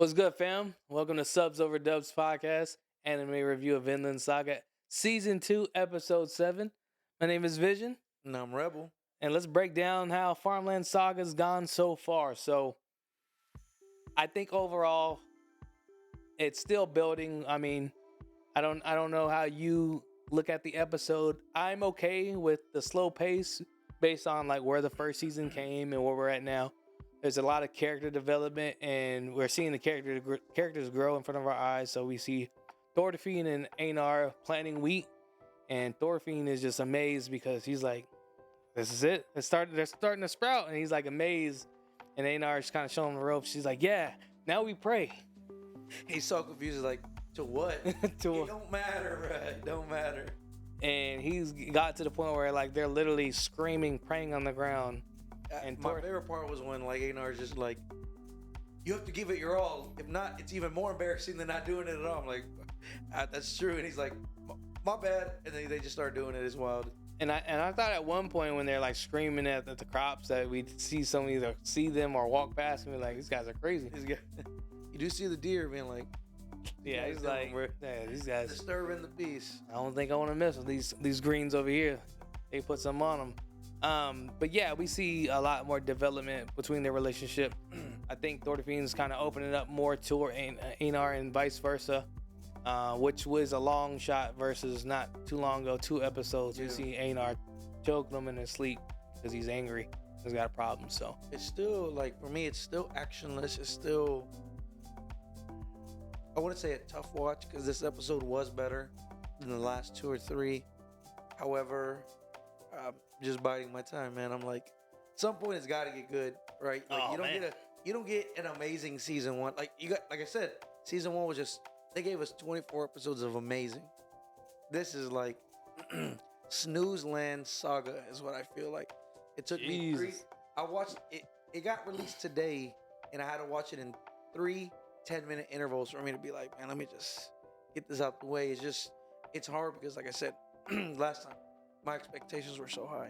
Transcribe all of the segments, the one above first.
What's good, fam? Welcome to Subs Over Dubs podcast, anime review of Vinland Saga, season 2, episode 7. My name is Vision, And I'm Rebel. and let's break down how Farmland Saga's gone so far. So, I think overall, it's still building. I mean, I don't know how you look at the episode. I'm okay with the slow pace based on like where the first season came and where we're at now. There's a lot of character development, and we're seeing the characters grow in front of our eyes. So we see Thorfinn and Einar planting wheat, and Thorfinn is just amazed because he's like, "This is it. They're starting to sprout," and he's like amazed. And Einar is kind of showing the ropes. She's like, "Yeah, now we pray." He's so confused. He's like, to what? It don't matter, bro. It don't matter. And he's got to the point where like they're literally screaming, praying on the ground. And my favorite part was when like Einar's just like, you have to give it your all. If not, it's even more embarrassing than not doing it at all. I'm like, that's true. And he's like, my bad. And then they just start doing it. It's wild. And I thought at one point when they're like screaming at the crops that we'd see somebody either see them or walk past and be like, these guys are crazy. You do see the deer being like, yeah, he's like, yeah, these guys disturbing the peace. I don't think I want to mess with these greens over here. They put some on them. But yeah, we see a lot more development between their relationship. I think Thorfinn's kind of opening up more to Einar and vice versa, which was a long shot versus not too long ago, 2 episodes. Yeah. We see Einar choke them in his sleep because he's angry. He's got a problem. So it's still like, for me, it's still actionless. It's still, I wouldn't say a tough watch because this episode was better than the last 2 or 3. However, I'm just biding my time, man. I'm like, at some point it's got to get good, right? Like you don't get an amazing season 1. Like I said, season 1 was just, they gave us 24 episodes of amazing. This is like snooze land saga is what I feel like. It took me 3. I watched it. It got released today, and I had to watch it in 3 10-minute intervals for me to be like, man, let me just get this out the way. It's hard because, like I said last time, my expectations were so high.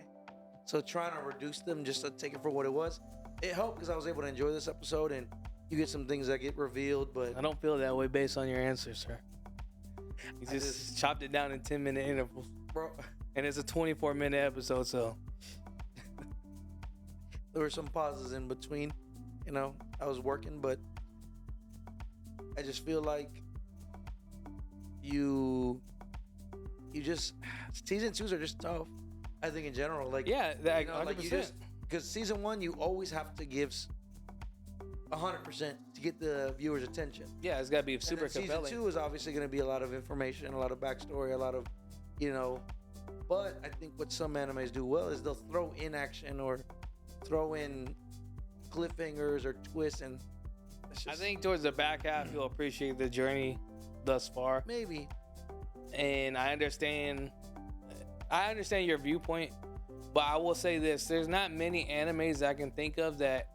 So trying to reduce them just to take it for what it was, it helped because I was able to enjoy this episode, and you get some things that get revealed. But I don't feel that way based on your answers, sir. You just chopped it down in 10-minute intervals, bro. And it's a 24-minute episode, so there were some pauses in between. You know, I was working, but I just feel like you just, season 2s are just tough. I think in general, like, yeah, that, 100%. Like you just, because season 1 you always have to give 100% to get the viewer's attention. Yeah, it's got to be super compelling. Season 2 is obviously going to be a lot of information, a lot of backstory, a lot of, But I think what some animes do well is they'll throw in action or throw in cliffhangers or twists, and I think towards the back half you'll appreciate the journey thus far. Maybe. And I understand your viewpoint, but I will say this: there's not many animes I can think of that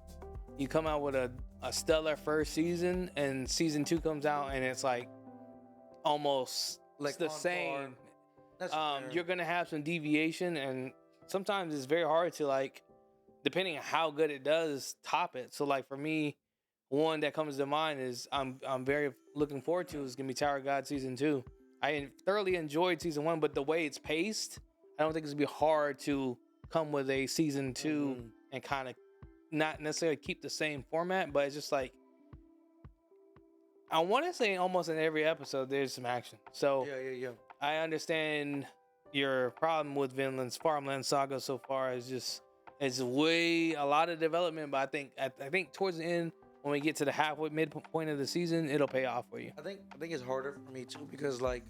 you come out with a stellar first season and season 2 comes out and it's like almost like the same. You're gonna have some deviation, and sometimes it's very hard to, like, depending on how good it does, top it. So like for me, one that comes to mind is I'm very looking forward to is gonna be Tower of God season 2. I thoroughly enjoyed season 1, but the way it's paced, I don't think it's gonna be hard to come with a season 2 and kind of not necessarily keep the same format, but it's just like, I want to say almost in every episode there's some action. So yeah. I understand your problem with Vinland's Farmland Saga so far is just, it's a lot of development, but I think towards the end, when we get to the midpoint of the season, it'll pay off for you. I think it's harder for me too, because like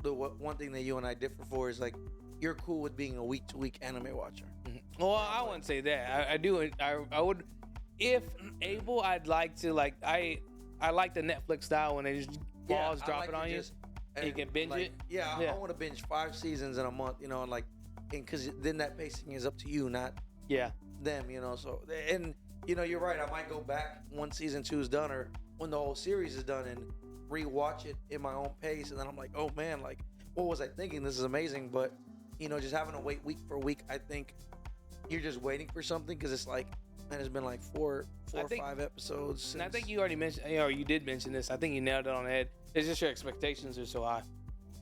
the one thing that you and I differ for is like, you're cool with being a week-to-week anime watcher. Mm-hmm. Well, I wouldn't say that. I would, if able, I'd like to, like, I like the Netflix style when they just drop it on you. And you can binge it. Yeah, I want to binge 5 seasons in a month, and because then that pacing is up to you, not them, So, and you're right. I might go back when season 2 is done, or when the whole series is done, and rewatch it in my own pace, and then I'm like, oh man, like, what was I thinking? This is amazing. But just having to wait week for week, I think you're just waiting for something, because it's like and it's been like four or five episodes. Since... And I think you already mentioned, or you did mention this. I think you nailed it on the head. It's just your expectations are so high.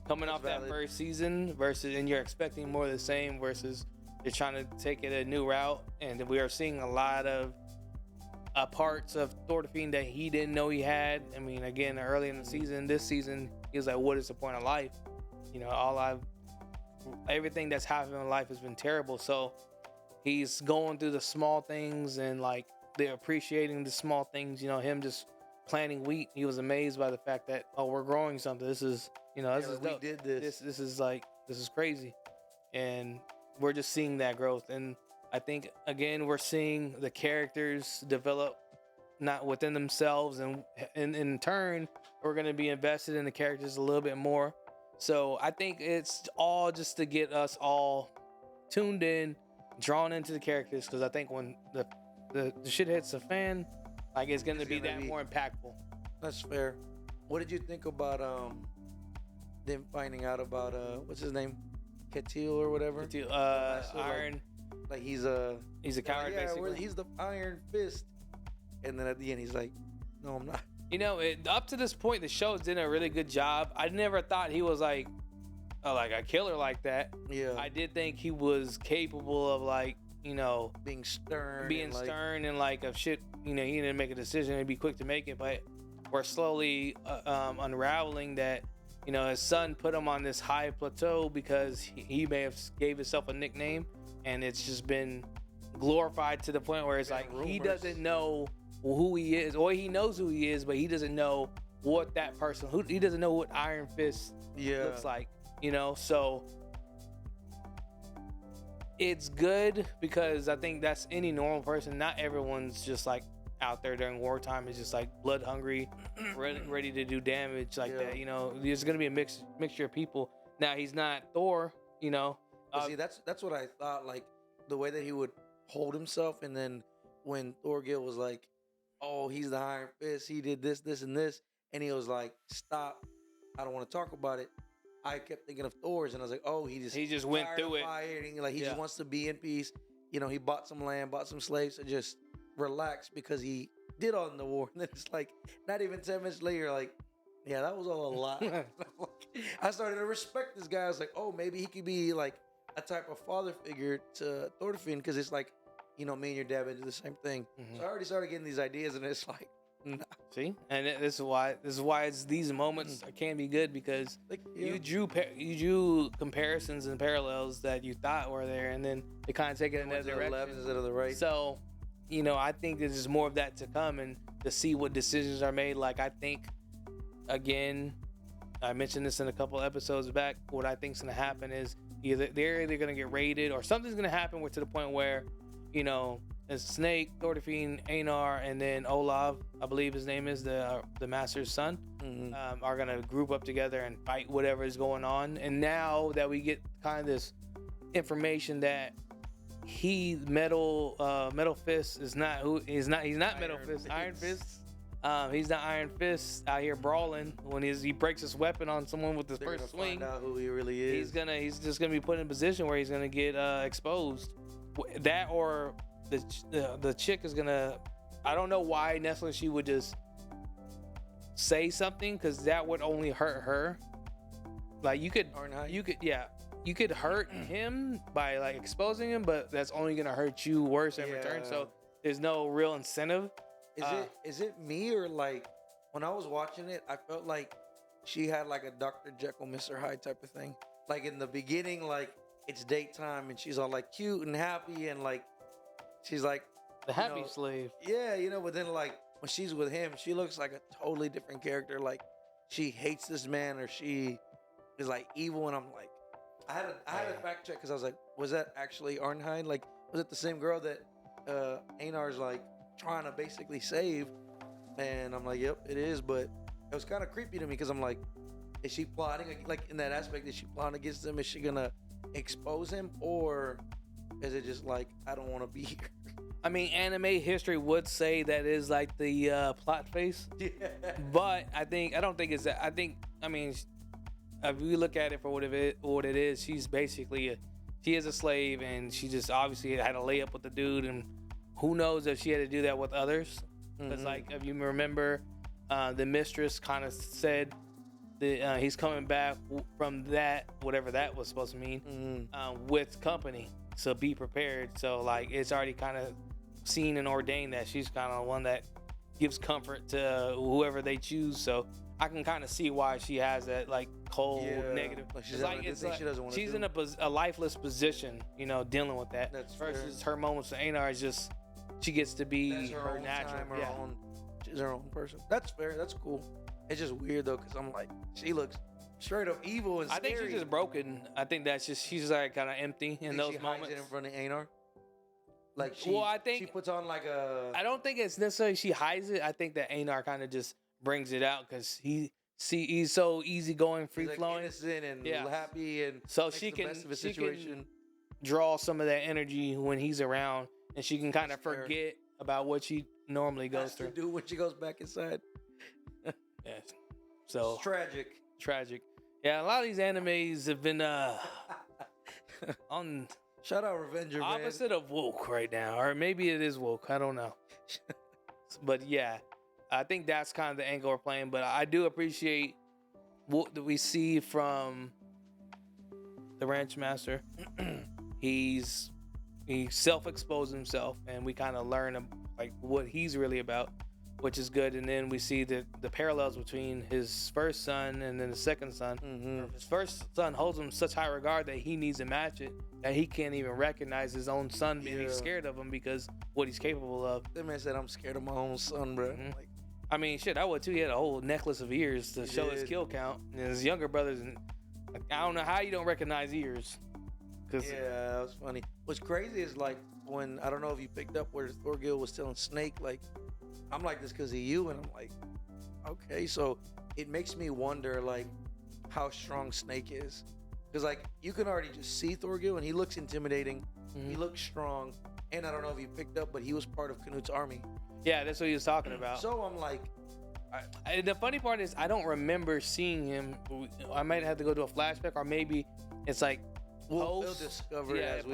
Coming off that first season versus, and you're expecting more of the same versus you're trying to take it a new route. And we are seeing a lot of parts of Thorfinn that he didn't know he had. I mean, again, early in the season, this season, he was like, what is the point of life? You know, everything that's happened in life has been terrible. So he's going through the small things and like they're appreciating the small things. You know, him just planting wheat. He was amazed by the fact that, oh, we're growing something. This is, you know, this is dope. We did this. This is crazy. And we're just seeing that growth. And I think, again, we're seeing the characters develop not within themselves. And in turn, we're going to be invested in the characters a little bit more. So I think it's all just to get us all tuned in, drawn into the characters. Because I think when the shit hits the fan, like it's going to be more impactful. That's fair. What did you think about them finding out about what's his name? Ketil or whatever? Ketil, Iron. Like he's a coward, basically. He's the Iron Fist. And then at the end, he's like, no, I'm not. You know, up to this point, the show did a really good job. I never thought he was like a killer like that. Yeah. I did think he was capable of like, you know, being stern and like of shit. You know, he didn't make a decision and be quick to make it. But we're slowly unraveling that. You know, his son put him on this high plateau because he may have gave himself a nickname, and it's just been glorified to the point where it's like he doesn't know who he is, or he knows who he is, but he doesn't know what that person, he doesn't know what Iron Fist looks like, you know. So it's good because I think that's any normal person. Not everyone's just like out there during wartime is just like blood hungry, ready to do damage like that. You know, there's gonna be a mixture of people. Now he's not Thor, you know. See, that's what I thought. Like the way that he would hold himself, and then when Thorgil was like, "Oh, he's the Iron Fist. He did this, this, and this," and he was like, "Stop! I don't want to talk about it." I kept thinking of Thor's, and I was like, "Oh, he just went through it. Fighting. Like he just wants to be in peace. You know, he bought some land, bought some slaves, and just relax because he did all in the war." And then it's like, not even 10 minutes later, like, yeah, that was all a lot. I started to respect this guy. I was like, oh, maybe he could be like a type of father figure to Thorfinn, because it's like, you know, me and your dad been do the same thing. So I already started getting these ideas, and it's like, nah. See, and this is why it's these moments can be good, because like, you drew comparisons and parallels that you thought were there, and then they kind of take it in another direction. The left instead of the right. So, you know, I think there's more of that to come, and to see what decisions are made. Like, I think, again, I mentioned this in a couple episodes back, what I think is going to happen is they're either going to get raided, or something's going to happen to the point where, you know, it's Snake, Thorfinn, Einar, and then Olav, I believe his name is, the master's son, are going to group up together and fight whatever is going on. And now that we get kind of this information that Metal Fist is not who he's not Metal Fist, Iron Fist. He's not Iron Fist out here brawling when he breaks his weapon on someone with his first swing. Find out who he really is. He's just gonna be put in a position where he's gonna get exposed. That, or the chick is gonna. I don't know why necessarily she would just say something, because that would only hurt her. Like you could hurt him by like exposing him, but that's only gonna hurt you worse in return. So there's no real incentive. Is it me, or like when I was watching it, I felt like she had like a Dr. Jekyll, Mr. Hyde type of thing. Like in the beginning, like it's daytime and she's all like cute and happy, and like she's like the happy slave. Yeah, you know. But then like when she's with him, she looks like a totally different character. Like she hates this man, or she is like evil. And I'm like, I had a fact check, because I was like, was that actually Arnheid? Like, was it the same girl that Einar's like trying to basically save? And I'm like, yep, it is. But it was kind of creepy to me, because I'm like, is she plotting, like in that aspect, is she plotting against him? Is she gonna expose him, or is it just like, I don't want to be here? I mean, anime history would say that is like the plot phase. Yeah. But I don't think it's that. I mean, if we look at it for what it is, she's basically she is a slave, and she just obviously had a layup with the dude, and who knows if she had to do that with others? Because like if you remember, the mistress kind of said that he's coming back from that, whatever that was supposed to mean, with company. So be prepared. So like it's already kind of seen and ordained that she's kind of one that gives comfort to whoever they choose. So I can kind of see why she has that like cold, negative. Like She's in a lifeless position, you know, dealing with that. That's versus her moments with Einar is just she gets to be That's her natural. Time, she's her own person. That's fair. That's cool. It's just weird though, because I'm like, she looks straight up evil and I scary. think she's just broken. I think that's just she's like kind of empty in those she moments. Hides it in front of Einar. Like I think she puts on like a. I don't think it's necessarily she hides it. I think that Einar kind of just brings it out because he's so easygoing, free flowing, innocent and happy, and so makes she the can best of a situation. Draw some of that energy when he's around, and she can kind of forget about what she normally goes through. To do when she goes back inside. Yes. So it's tragic. Tragic. Yeah, a lot of these animes have been on. Shout out Revenger, opposite of woke right now, or maybe it is woke. I don't know. But yeah, I think that's kind of the angle we're playing. But I do appreciate what we see from the ranch master. he self-exposed himself, and we kind of learn like what he's really about, which is good. And then we see the parallels between his first son and then the second son. His first son holds him in such high regard that he needs to match it, that he can't even recognize his own son being scared of him because what he's capable of. That man said, I'm scared of my own son, bro. Like, I mean, shit, I would too. He had a whole necklace of ears to show his kill count. And his younger brothers, like, I don't know how you don't recognize ears. Yeah, that was funny. What's crazy is like when, I don't know if you picked up where Thorgil was telling Snake, like, I'm like this because of you, and I'm like, okay, so it makes me wonder like how strong Snake is, because like you can already just see Thorgil and he looks intimidating, he looks strong, and I don't know if you picked up, but he was part of Knut's army. Yeah, that's what he was talking about. So I'm like, the funny part is I don't remember seeing him. I might have to go to a flashback, or maybe it's like we'll discover it as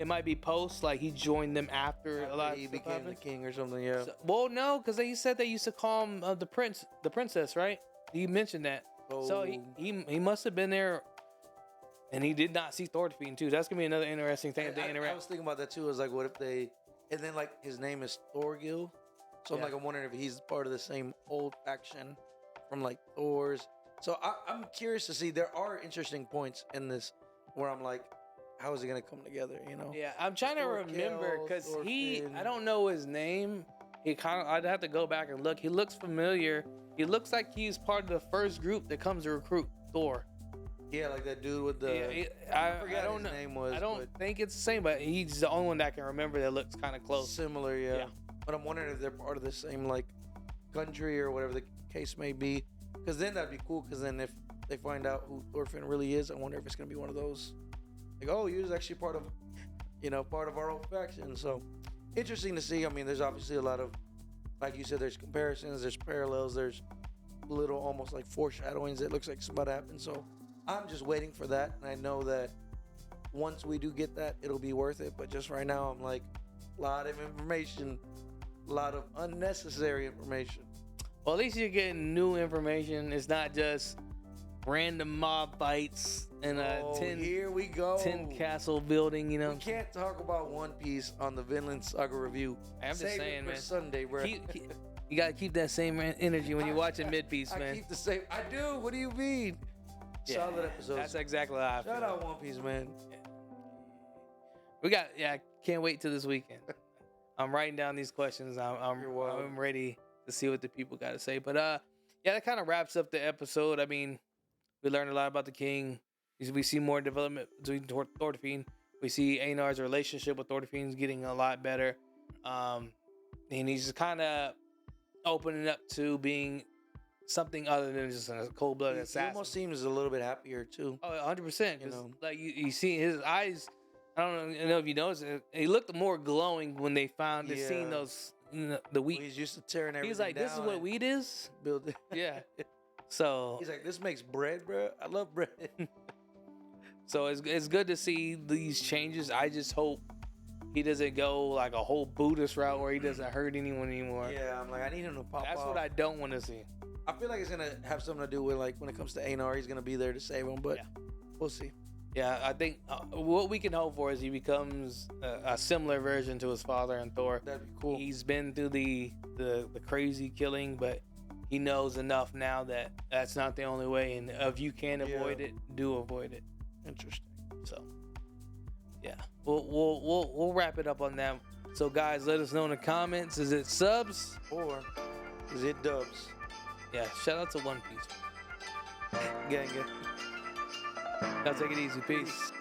it might be post, like he joined them after a lot. He became the king or something. Yeah. So, well, no, because he said they used to call him the princess, right? He mentioned that. Oh. So he must have been there, and he did not see Thorfinn too. That's gonna be another interesting thing if they interact. I was thinking about that too. Is like, what if they, and then like his name is Thorgil, so I'm wondering if he's part of the same old faction from like Thor's. So I'm curious to see. There are interesting points in this where I'm like, how is it gonna come together? You know? Yeah, I'm trying to remember because I don't know his name. I'd have to go back and look. He looks familiar. He looks like he's part of the first group that comes to recruit Thor. Yeah, like that dude with the. I forget what his name was. I don't think it's the same, but he's the only one that I can remember that looks kind of close. Similar, yeah. But I'm wondering if they're part of the same like country or whatever the case may be. Because then that'd be cool. Because then if they find out who Thorfinn really is, I wonder if it's gonna be one of those. Like, oh, he was actually part of our old faction. So interesting to see. I mean, there's obviously a lot of, like you said, there's comparisons, there's parallels, there's little almost like foreshadowings that looks like it's about to happen. So I'm just waiting for that, and I know that once we do get that, it'll be worth it. But just right now, I'm like, a lot of information, a lot of unnecessary information. Well, at least you're getting new information. It's not just random mob fights in a 10 castle building, you know. We can't talk about One Piece on the Vinland Saga review. I'm just saying, man. Sunday, bro. You gotta keep that same energy when you're watching Mid-Piece, man. I keep the same. I do. What do you mean? Yeah, solid episodes. That's exactly how I feel. Shout out One Piece, man. I can't wait till this weekend. I'm writing down these questions. I'm ready to see what the people got to say. But that kind of wraps up the episode. I mean, we learned a lot about the king. We see more development between Thorfinn. We see Einar's relationship with Thorfinn's getting a lot better. And he's just kind of opening up to being something other than just a cold-blooded assassin. He almost seems a little bit happier too. Oh, 100%. You know, like you see his eyes. I don't know if you noticed it. He looked more glowing when they seen those the wheat. Well, he's used to tearing everything. He's like, "This is what wheat is." Build it. Yeah. So he's like, "This makes bread, bro. I love bread." So it's good to see these changes. I just hope he doesn't go like a whole Buddhist route where he doesn't hurt anyone anymore. Yeah, I'm like, I need him to pop That's off. what I don't want to see. I feel like it's gonna have something to do with like when it comes to Einar, he's gonna be there to save him, but we'll see. Yeah, I think what we can hope for is he becomes a similar version to his father in Thor. That'd be cool. He's been through the crazy killing, but he knows enough now that that's not the only way, and if you can avoid it, do avoid it. Interesting. So, yeah, we'll wrap it up on that. So, guys, let us know in the comments: is it subs or is it dubs? Yeah, shout out to One Piece. Gang. Now take it easy. Peace.